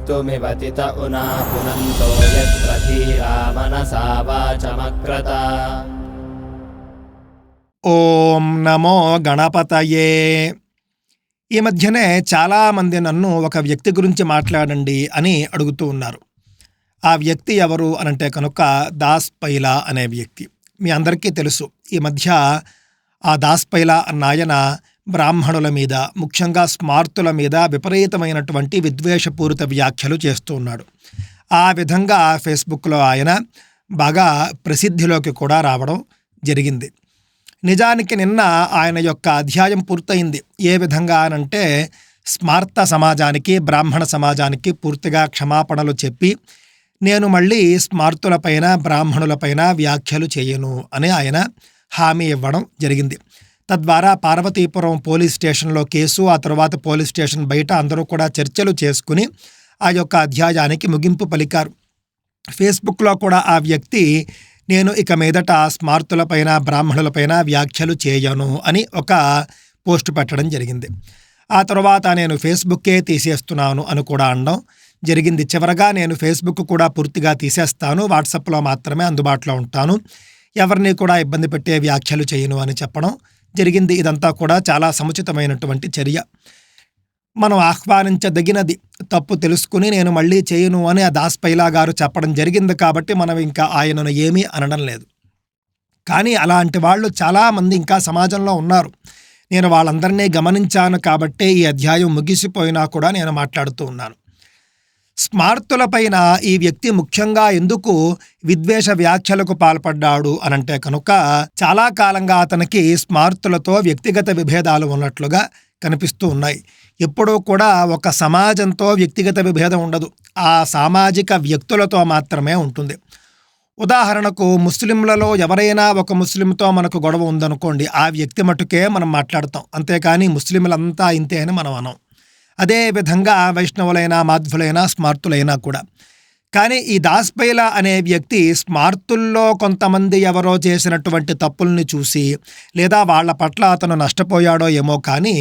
मृत्युमिवतित उना पुनन्तो यत्र धीरा मनसा वाचमक्रत। ఓం నమో గణపతయే. ఈ మధ్యనే చాలామంది నన్ను ఒక వ్యక్తి గురించి మాట్లాడండి అని అడుగుతూ ఉన్నారు. ఆ వ్యక్తి ఎవరు అనంటే కనుక దాస్ పైలా అనే వ్యక్తి. మీ అందరికీ తెలుసు, ఈ మధ్య ఆ దాస్ పైలా అన్న ఆయన బ్రాహ్మణుల మీద, ముఖ్యంగా స్మార్తుల మీద విపరీతమైనటువంటి విద్వేషపూరిత వ్యాఖ్యలు చేస్తూ ఉన్నాడు. ఆ విధంగా ఫేస్బుక్లో ఆయన బాగా ప్రసిద్ధిలోకి కూడా రావడం జరిగింది. నిజానికి నిన్న ఆయన యొక్క అధ్యాయం పూర్తయింది. ఏ విధంగా అనంటే స్మార్త సమాజానికి, బ్రాహ్మణ సమాజానికి పూర్తిగా క్షమాపణలు చెప్పి నేను మళ్ళీ స్మార్తులపైన, బ్రాహ్మణులపైన వ్యాఖ్యలు చేయను అని ఆయన హామీ ఇవ్వడం జరిగింది. తద్వారా పార్వతీపురం పోలీస్ స్టేషన్లో కేసు, ఆ తర్వాత పోలీస్ స్టేషన్ బయట అందరూ కూడా చర్చలు చేసుకుని ఆ యొక్క అధ్యాయానికి ముగింపు పలికారు. ఫేస్బుక్లో కూడా ఆ వ్యక్తి నేను ఇక మీదట స్మార్తులపైన, బ్రాహ్మణులపైన వ్యాఖ్యలు చేయను అని ఒక పోస్ట్ పెట్టడం జరిగింది. ఆ తర్వాత నేను ఫేస్బుక్కే తీసేస్తున్నాను అని కూడా అనడం జరిగింది. చివరగా నేను ఫేస్బుక్ కూడా పూర్తిగా తీసేస్తాను, వాట్సాప్లో మాత్రమే అందుబాటులో ఉంటాను, ఎవరిని కూడా ఇబ్బంది పెట్టే వ్యాఖ్యలు చేయను అని చెప్పడం జరిగింది. ఇదంతా కూడా చాలా సముచితమైనటువంటి చర్య, మనం ఆహ్వానించదగినది. తప్పు తెలుసుకుని నేను మళ్ళీ చేయను అని ఆ దాస్ పైలా గారు చెప్పడం జరిగింది కాబట్టి మనం ఇంకా ఆయనను ఏమీ అనడం లేదు. కానీ అలాంటి వాళ్ళు చాలామంది ఇంకా సమాజంలో ఉన్నారు. నేను వాళ్ళందరినీ గమనించాను కాబట్టే ఈ అధ్యాయం ముగిసిపోయినా కూడా నేను మాట్లాడుతూ ఉన్నాను. స్మార్తులపైన ఈ వ్యక్తి ముఖ్యంగా ఎందుకు విద్వేష వ్యాఖ్యలకు పాల్పడ్డాడు అనంటే కనుక చాలా కాలంగా అతనికి స్మార్తులతో వ్యక్తిగత విభేదాలు ఉన్నట్లుగా కనిపిస్తూ ఉన్నాయి. ఎప్పుడూ కూడా ఒక సమాజంతో వ్యక్తిగత విభేదం ఉండదు, ఆ సామాజిక వ్యక్తులతో మాత్రమే ఉంటుంది. ఉదాహరణకు ముస్లింలలో ఎవరైనా ఒక ముస్లింతో మనకు గొడవ ఉందనుకోండి, ఆ వ్యక్తి మటుకే మనం మాట్లాడతాం, అంతేకాని ముస్లింలంతా ఇంతే అని మనం అనం. అదే విధంగా వైష్ణవులైనా, మాధ్వులైనా, స్మార్తులైనా కూడా. కానీ ఈ దాస్ పైలా అనే వ్యక్తి స్మార్తుల్లో కొంతమంది ఎవరో చేసినటువంటి తప్పుల్ని చూసి, లేదా వాళ్ళ పట్ల అతను నష్టపోయాడో ఏమో కానీ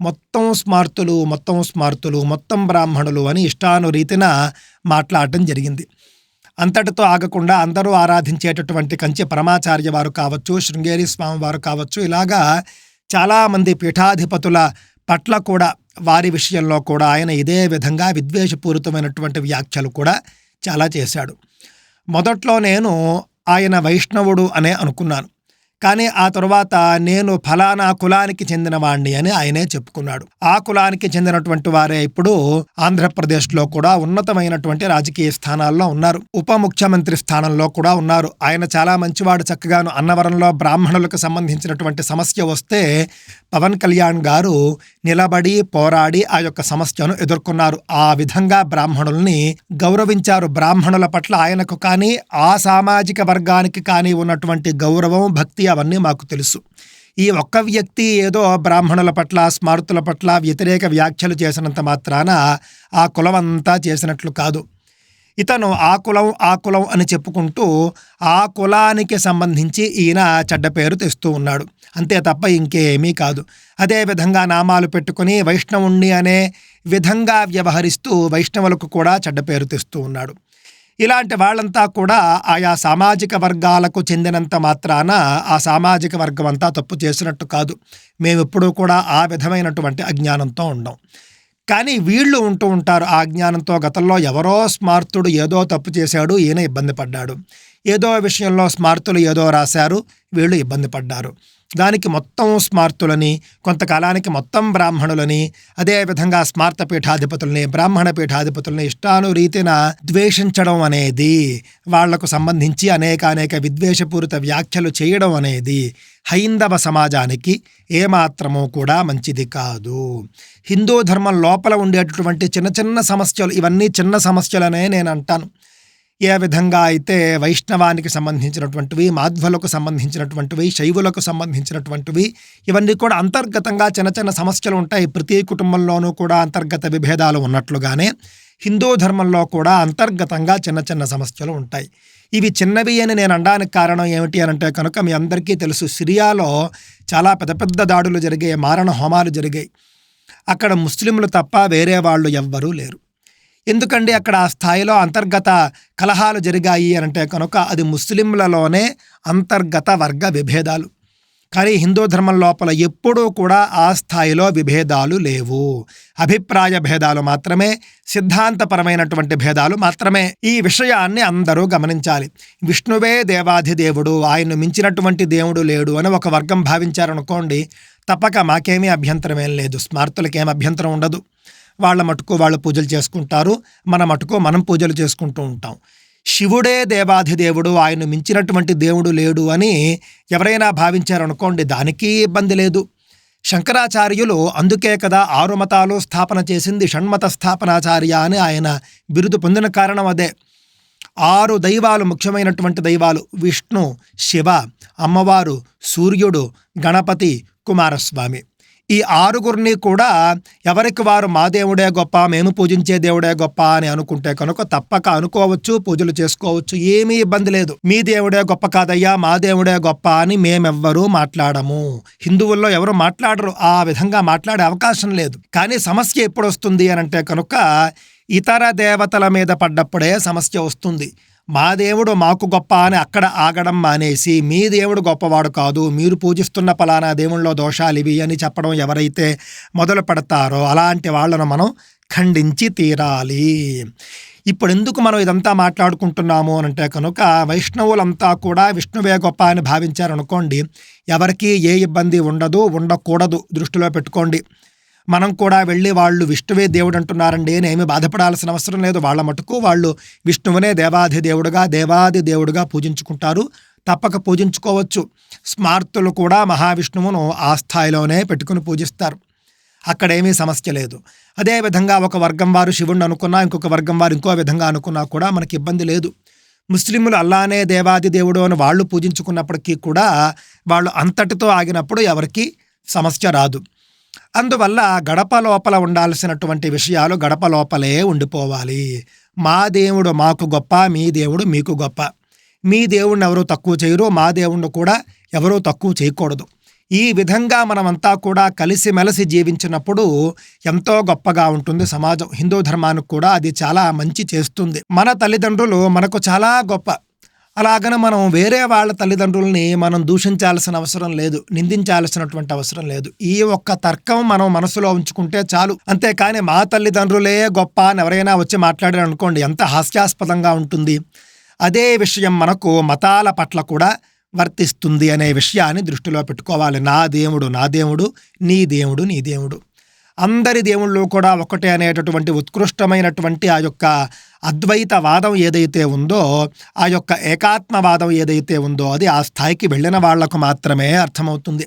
మొత్తం స్మార్తులు, మొత్తం బ్రాహ్మణులు అని ఇష్టానురీతిన మాట్లాడటం జరిగింది. అంతటితో ఆగకుండా అందరూ ఆరాధించేటటువంటి కంచి పరమాచార్య వారు కావచ్చు, శృంగేరి స్వామి వారు కావచ్చు, ఇలాగా చాలామంది పీఠాధిపతుల పట్ల కూడా, వారి విషయంలో కూడా ఆయన ఇదే విధంగా విద్వేషపూరితమైనటువంటి వ్యాఖ్యలు కూడా చాలా చేశాడు. మొదట్లో నేను ఆయన వైష్ణవుడు అనే అనుకున్నాను, కానీ ఆ తరువాత నేను ఫలానా కులానికి చెందిన వాణ్ణి అని ఆయనే చెప్పుకున్నాడు. ఆ కులానికి చెందినటువంటి వారే ఇప్పుడు ఆంధ్రప్రదేశ్లో కూడా ఉన్నతమైనటువంటి రాజకీయ స్థానాల్లో ఉన్నారు, ఉప ముఖ్యమంత్రి స్థానంలో కూడా ఉన్నారు. ఆయన చాలా మంచివాడు. చక్కగాను అన్నవరంలో బ్రాహ్మణులకు సంబంధించినటువంటి సమస్య వస్తే పవన్ కళ్యాణ్ గారు నిలబడి పోరాడి ఆ యొక్క సమస్యను ఎదుర్కొన్నారు. ఆ విధంగా బ్రాహ్మణుల్ని గౌరవించారు. బ్రాహ్మణుల పట్ల ఆయనకు కానీ, ఆ సామాజిక వర్గానికి కానీ ఉన్నటువంటి గౌరవం, భక్తి అవన్నీ మాకు తెలుసు. ఈ ఒక్క వ్యక్తి ఏదో బ్రాహ్మణుల పట్ల, స్మార్తుల పట్ల వ్యతిరేక వ్యాఖ్యలు చేసినంత మాత్రాన ఆ కులం అంతా చేసినట్లు కాదు. ఇతను ఆ కులం అని చెప్పుకుంటూ ఆ కులానికి సంబంధించి ఈయన చెడ్డ పేరు తెస్తూ ఉన్నాడు, అంతే తప్ప ఇంకేమీ కాదు. అదేవిధంగా నామాలు పెట్టుకుని వైష్ణవుణ్ణి అనే విధంగా వ్యవహరిస్తూ వైష్ణవులకు కూడా చెడ్డ పేరు తెస్తూ ఉన్నాడు. ఇలాంటి వాళ్ళంతా కూడా ఆయా సామాజిక వర్గాలకు చెందినంత మాత్రాన ఆ సామాజిక వర్గం అంతా తప్పు చేసినట్టు కాదు. మేమెప్పుడూ కూడా ఆ విధమైనటువంటి అజ్ఞానంతో ఉండం. కానీ వీళ్ళు ఉంటూ ఉంటారు ఆ అజ్ఞానంతో. గతంలో ఎవరో స్మార్తుడు ఏదో తప్పు చేశాడు, ఈయన ఇబ్బంది పడ్డాడు. ఏదో విషయంలో స్మార్తులు ఏదో రాశారు, వీళ్ళు ఇబ్బంది పడ్డారు. దానికి మొత్తం స్మార్తులని, కొంతకాలానికి మొత్తం బ్రాహ్మణులని, అదేవిధంగా స్మార్త పీఠాధిపతుల్ని, బ్రాహ్మణ పీఠాధిపతుల్ని ఇష్టానురీతిన ద్వేషించడం అనేది, వాళ్లకు సంబంధించి అనేక విద్వేషపూరిత వ్యాఖ్యలు చేయడం అనేది హైందవ సమాజానికి ఏమాత్రమూ కూడా మంచిది కాదు. హిందూ ధర్మం లోపల ఉండేటటువంటి చిన్న సమస్యలు, ఇవన్నీ చిన్న సమస్యలనే నేను అంటాను. ఏ విధంగా అయితే వైష్ణవానికి సంబంధించినటువంటివి, మాధ్వులకు సంబంధించినటువంటివి, శైవులకు సంబంధించినటువంటివి, ఇవన్నీ కూడా అంతర్గతంగా చిన్న సమస్యలు ఉంటాయి. ప్రతి కుటుంబంలోనూ కూడా అంతర్గత విభేదాలు ఉన్నట్లుగానే హిందూ ధర్మంలో కూడా అంతర్గతంగా చిన్న సమస్యలు ఉంటాయి. ఇవి చిన్నవి అని నేను అనడానికి కారణం ఏమిటి అని అంటే కనుక మీ అందరికీ తెలుసు, సిరియాలో చాలా పెద్ద దాడులు జరిగాయి, మారణ హోమాలు జరిగాయి. అక్కడ ముస్లింలు తప్ప వేరే వాళ్ళు ఎవ్వరూ లేరు. ఎందుకండి అక్కడ ఆ స్థాయిలో అంతర్గత కలహాలు జరిగాయి అంటే కనుక అది ముస్లింలలోనే అంతర్గత వర్గ విభేదాలు. కానీ హిందూ ధర్మం లోపల ఎప్పుడూ కూడా ఆ స్థాయిలో విభేదాలు లేవు. అభిప్రాయ భేదాలు మాత్రమే, సిద్ధాంతపరమైనటువంటి భేదాలు మాత్రమే. ఈ విషయాన్ని అందరూ గమనించాలి. విష్ణువే దేవాధిదేవుడు, ఆయన్ను మించినటువంటి దేవుడు లేడు అని ఒక వర్గం భావించారనుకోండి, తప్పక మాకేమీ అభ్యంతరం ఏం లేదు, స్మార్తులకేం అభ్యంతరం ఉండదు. వాళ్ళ మటుకు వాళ్ళు పూజలు చేసుకుంటారు, మన మటుకు మనం పూజలు చేసుకుంటూ ఉంటాం. శివుడే దేవాధిదేవుడు, ఆయన మించినటువంటి దేవుడు లేడు అని ఎవరైనా భావించారనుకోండి, దానికి ఇబ్బంది లేదు. శంకరాచార్యులు అందుకే కదా 6 మతాలు స్థాపన చేసింది. షణ్మత స్థాపనాచార్య అని ఆయన బిరుదు పొందిన కారణం అదే. 6 దైవాలు, ముఖ్యమైనటువంటి దైవాలు విష్ణు, శివ, అమ్మవారు, సూర్యుడు, గణపతి, కుమారస్వామి. ఈ 6గురిని కూడా ఎవరికి వారు మా దేవుడే గొప్ప, మేము పూజించే దేవుడే గొప్ప అని అనుకుంటే కనుక తప్పక అనుకోవచ్చు, పూజలు చేసుకోవచ్చు, ఏమీ ఇబ్బంది లేదు. మీ దేవుడే గొప్ప కాదయ్యా, మా దేవుడే గొప్ప అని మేమెవ్వరూ మాట్లాడము. హిందువుల్లో ఎవరు మాట్లాడరు, ఆ విధంగా మాట్లాడే అవకాశం లేదు. కానీ సమస్య ఎప్పుడు వస్తుంది అని అంటే కనుక ఇతర దేవతల మీద పడ్డప్పుడే సమస్య వస్తుంది. మా దేవుడు మాకు గొప్ప అని అక్కడ ఆగడం మానేసి, మీ దేవుడు గొప్పవాడు కాదు, మీరు పూజిస్తున్న పలానా దేవుళ్ళలో దోషాలు ఇవి అని చెప్పడం ఎవరైతే మొదలు పెడతారో అలాంటి వాళ్ళను మనం ఖండించి తీరాలి. ఇప్పుడు ఎందుకు మనం ఇదంతా మాట్లాడుకుంటున్నాము అంటే కనుక వైష్ణవులంతా కూడా విష్ణువే గొప్ప అని భావించారనుకోండి, ఎవరికీ ఏ ఇబ్బంది ఉండదు, ఉండకూడదు, దృష్టిలో పెట్టుకోండి. మనం కూడా వెళ్ళి వాళ్ళు విష్ణువే దేవుడు అంటున్నారండి అని ఏమీ బాధపడాల్సిన అవసరం లేదు. వాళ్ళ మటుకు వాళ్ళు విష్ణువునే దేవాది దేవుడుగా పూజించుకుంటారు, తప్పక పూజించుకోవచ్చు. స్మార్తులు కూడా మహావిష్ణువును ఆ స్థాయిలోనే పెట్టుకుని పూజిస్తారు, అక్కడేమీ సమస్య లేదు. అదేవిధంగా ఒక వర్గం వారు శివుణ్ణి అనుకున్నా, ఇంకొక వర్గం వారు ఇంకో విధంగా అనుకున్నా కూడా మనకి ఇబ్బంది లేదు. ముస్లింలు అల్లానే దేవాది దేవుడు అని వాళ్ళు పూజించుకున్నప్పటికీ కూడా వాళ్ళు అంతటితో ఆగినప్పుడు ఎవరికి సమస్య రాదు. అందువల్ల గడప లోపల ఉండాల్సినటువంటి విషయాలు గడప లోపలే ఉండిపోవాలి. మా దేవుడు మాకు గొప్ప, మీ దేవుడు మీకు గొప్ప. మీ దేవుణ్ణి ఎవరూ తక్కువ చేయరు, మా దేవుణ్ణి కూడా ఎవరూ తక్కువ చేయకూడదు. ఈ విధంగా మనమంతా కూడా కలిసిమెలిసి జీవించినప్పుడు ఎంతో గొప్పగా ఉంటుంది సమాజం. హిందూ ధర్మానికి కూడా అది చాలా మంచి చేస్తుంది. మన తల్లిదండ్రులు మనకు చాలా గొప్ప, అలాగని మనం వేరే వాళ్ళ తల్లిదండ్రుల్ని మనం దూషించాల్సిన అవసరం లేదు, నిందించాల్సినటువంటి అవసరం లేదు. ఈ ఒక్క తర్కం మనం మనసులో ఉంచుకుంటే చాలు. అంతేకాని మా తల్లిదండ్రులే గొప్ప అని ఎవరైనా వచ్చి మాట్లాడారు అనుకోండి, ఎంత హాస్యాస్పదంగా ఉంటుంది. అదే విషయం మనకు మతాల పట్ల కూడా వర్తిస్తుంది అనే విషయాన్ని దృష్టిలో పెట్టుకోవాలి. నా దేవుడు నా దేవుడు, నీ దేవుడు నీ దేవుడు, అందరి దేవుళ్ళు కూడా ఒకటే అనేటటువంటి ఉత్కృష్టమైనటువంటి ఆ యొక్క అద్వైతవాదం ఏదైతే ఉందో, ఆ యొక్క ఏకాత్మవాదం ఏదైతే ఉందో అది ఆ స్థాయికి వెళ్ళిన వాళ్లకు మాత్రమే అర్థమవుతుంది.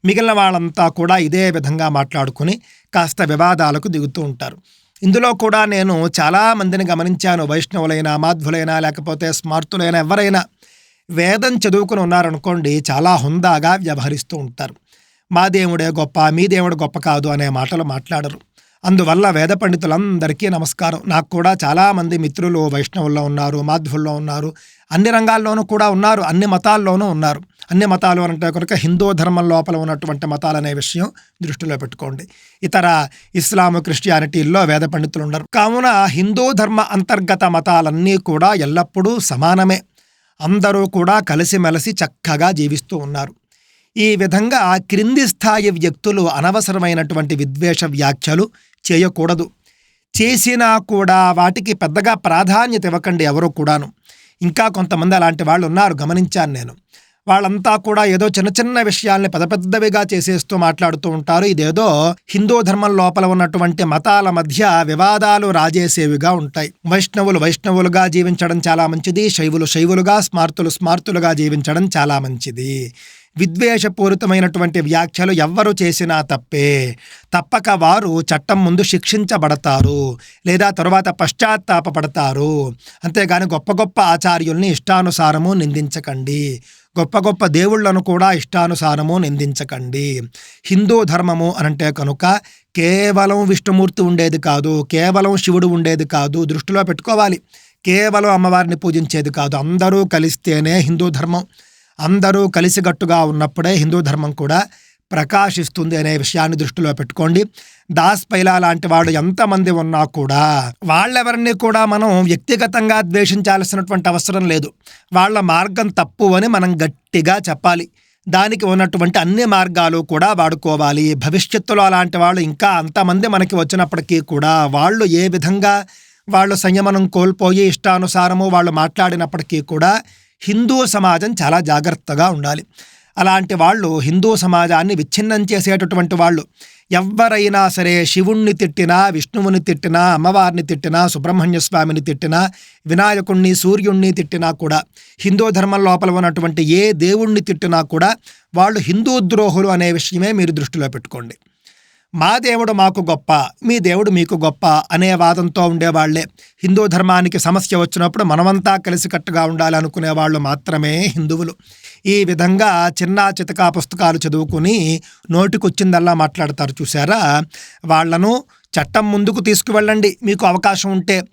మిగిలిన వాళ్ళంతా కూడా ఇదే విధంగా మాట్లాడుకుని కాస్త వివాదాలకు దిగుతూ ఉంటారు. ఇందులో కూడా నేను చాలామందిని గమనించాను. వైష్ణవులైనా, మాధ్వులైనా, లేకపోతే స్మార్తులైనా, ఎవరైనా వేదం చదువుకుని ఉన్నారనుకోండి, చాలా హుందాగా వ్యవహరిస్తూ ఉంటారు. మా దేవుడే గొప్ప, మీ దేవుడు గొప్ప కాదు అనే మాటలు మాట్లాడరు. అందువల్ల వేద పండితులందరికీ నమస్కారం. నాకు కూడా చాలామంది మిత్రులు వైష్ణవుల్లో ఉన్నారు, మాధ్వుల్లో ఉన్నారు, అన్ని రంగాల్లోనూ కూడా ఉన్నారు, అన్ని మతాల్లోనూ ఉన్నారు. అన్ని మతాలు అంటే కనుక హిందూ ధర్మం లోపల ఉన్నటువంటి మతాలు అనే విషయం దృష్టిలో పెట్టుకోండి. ఇతర ఇస్లాము, క్రిస్టియానిటీల్లో వేద పండితులు ఉండరు. కావున హిందూ ధర్మ అంతర్గత మతాలన్నీ కూడా ఎల్లప్పుడూ సమానమే. అందరూ కూడా కలిసిమెలిసి చక్కగా జీవిస్తూ ఉన్నారు. ఈ విధంగా క్రింది స్థాయి వ్యక్తులు అనవసరమైనటువంటి విద్వేష వ్యాఖ్యలు చేయకూడదు. చేసినా కూడా వాటికి పెద్దగా ప్రాధాన్యత ఇవ్వకండి ఎవరూ కూడాను. ఇంకా కొంతమంది అలాంటి వాళ్ళు ఉన్నారు, గమనించాను నేను. వాళ్ళంతా కూడా ఏదో చిన్న చిన్న విషయాల్ని పెద్దవిగా చేసేస్తూ మాట్లాడుతూ ఉంటారు. ఇదేదో హిందూ ధర్మం లోపల ఉన్నటువంటి మతాల మధ్య వివాదాలు రాజేసేవిగా ఉంటాయి. వైష్ణవులుగా జీవించడం చాలా మంచిది, శైవులుగా, స్మార్తులుగా జీవించడం చాలా మంచిది. విద్వేషపూరితమైనటువంటి వ్యాఖ్యలు ఎవ్వరు చేసినా తప్పే. తప్పక వారు చట్టం ముందు శిక్షించబడతారు, లేదా తరువాత పశ్చాత్తాపపడతారు. అంతేగాని గొప్ప గొప్ప ఆచార్యుల్ని ఇష్టానుసారము నిందించకండి, గొప్ప గొప్ప దేవుళ్లను కూడా ఇష్టానుసారము నిందించకండి. హిందూ ధర్మము అనంటే కనుక కేవలం విష్ణుమూర్తి ఉండేది కాదు, కేవలం శివుడు ఉండేది కాదు, దృష్టిలో పెట్టుకోవాలి. కేవలం అమ్మవారిని పూజించేది కాదు, అందరూ కలిస్తేనే హిందూ ధర్మం. అందరూ కలిసిగట్టుగా ఉన్నప్పుడే హిందూ ధర్మం కూడా ప్రకాశిస్తుంది అనే విషయాన్ని దృష్టిలో పెట్టుకోండి. దాస్ పైలా లాంటి వాడు ఎంతమంది ఉన్నా కూడా వాళ్ళెవరిని కూడా మనం వ్యక్తిగతంగా ద్వేషించాల్సినటువంటి అవసరం లేదు. వాళ్ళ మార్గం తప్పు అని మనం గట్టిగా చెప్పాలి. దానికి ఉన్నటువంటి అన్ని మార్గాలు కూడా వాడుకోవాలి. భవిష్యత్తులో అలాంటి వాళ్ళు ఇంకా అంతమంది మనకి వచ్చినప్పటికీ కూడా వాళ్ళు ఏ విధంగా వాళ్ళు సంయమనం కోల్పోయి ఇష్టానుసారము వాళ్ళు మాట్లాడినప్పటికీ కూడా హిందూ సమాజం చాలా జాగ్రత్తగా ఉండాలి. అలాంటి వాళ్ళు హిందూ సమాజాన్ని విచ్ఛిన్నం చేసేటటువంటి వాళ్ళు. ఎవరైనా సరే శివుణ్ణి తిట్టినా, విష్ణువుని తిట్టినా, అమ్మవారిని తిట్టినా, సుబ్రహ్మణ్య స్వామిని తిట్టినా, వినాయకుణ్ణి, సూర్యుణ్ణి తిట్టినా కూడా, హిందూ ధర్మం లోపల ఉన్నటువంటి ఏ దేవుణ్ణి తిట్టినా కూడా వాళ్ళు హిందూ ద్రోహులు అనే విషయమే మీరు దృష్టిలో పెట్టుకోండి. మా దేవుడు మాకు గొప్ప, మీ దేవుడు మీకు గొప్ప అనే వాదంతో ఉండేవాళ్లే. హిందూ ధర్మానికి సమస్య వచ్చినప్పుడు మనమంతా కలిసికట్టుగా ఉండాలి అనుకునే వాళ్ళు మాత్రమే హిందువులు. ఈ విధంగా చిన్న చితకా పుస్తకాలు చదువుకుని నోటికొచ్చిందల్లా మాట్లాడతారు చూసారా, వాళ్లను చట్టం ముందుకు తీసుకువెళ్ళండి మీకు అవకాశం ఉంటే.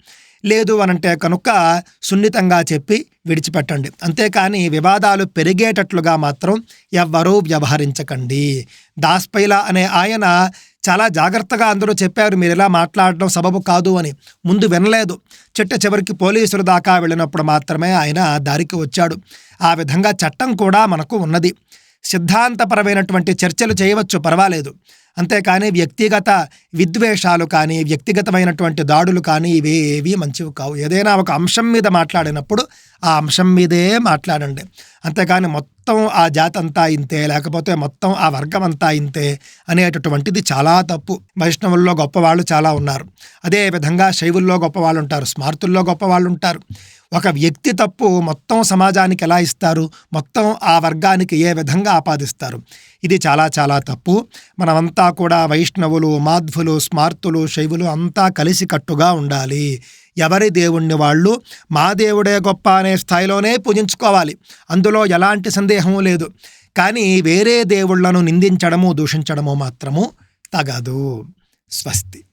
లేదు అనంటే కనుక సున్నితంగా చెప్పి విడిచిపెట్టండి. అంతేకాని వివాదాలు పెరిగేటట్లుగా మాత్రం ఎవ్వరూ వ్యవహరించకండి. దాస్ పైలా అనే ఆయన చాలా జాగ్రత్తగా అందరూ చెప్పారు మీరు ఇలా మాట్లాడడం సబబు కాదు అని. ముందు వినలేదు. చివరికి పోలీసుల దాకా వెళ్ళినప్పుడు మాత్రమే ఆయన దారికి వచ్చాడు. ఆ విధంగా చట్టం కూడా మనకు ఉన్నది. సిద్ధాంతపరమైనటువంటి చర్చలు చేయవచ్చు, పర్వాలేదు. అంతేకాని వ్యక్తిగత విద్వేషాలు కానీ, వ్యక్తిగతమైనటువంటి దాడులు కానీ ఇవేవి మంచివి కావు. ఏదైనా ఒక అంశం మీద మాట్లాడినప్పుడు ఆ అంశం మీదే మాట్లాడండి. అంతేకాని మొత్తం ఆ జాతి అంతా ఇంతే, లేకపోతే మొత్తం ఆ వర్గం అంతా ఇంతే అనేటటువంటిది చాలా తప్పు. వైష్ణవుల్లో గొప్పవాళ్ళు చాలా ఉన్నారు. అదేవిధంగా శైవుల్లో గొప్పవాళ్ళు ఉంటారు, స్మార్తుల్లో గొప్పవాళ్ళు ఉంటారు. ఒక వ్యక్తి తప్పు మొత్తం సమాజానికి ఎలా ఇస్తారు, మొత్తం ఆ వర్గానికి ఏ విధంగా ఆపాదిస్తారు? ఇది చాలా చాలా తప్పు. మనమంతా కూడా వైష్ణవులు, మాధ్వులు, స్మార్తులు, శైవులు అంతా కలిసికట్టుగా ఉండాలి. ఎవరి దేవుణ్ణి వాళ్ళు మా దేవుడే గొప్ప అనే స్థాయిలోనే పూజించుకోవాలి. అందులో ఎలాంటి సందేహము లేదు. కానీ వేరే దేవుళ్లను నిందించడము, దూషించడము మాత్రము తగదు. స్వస్తి.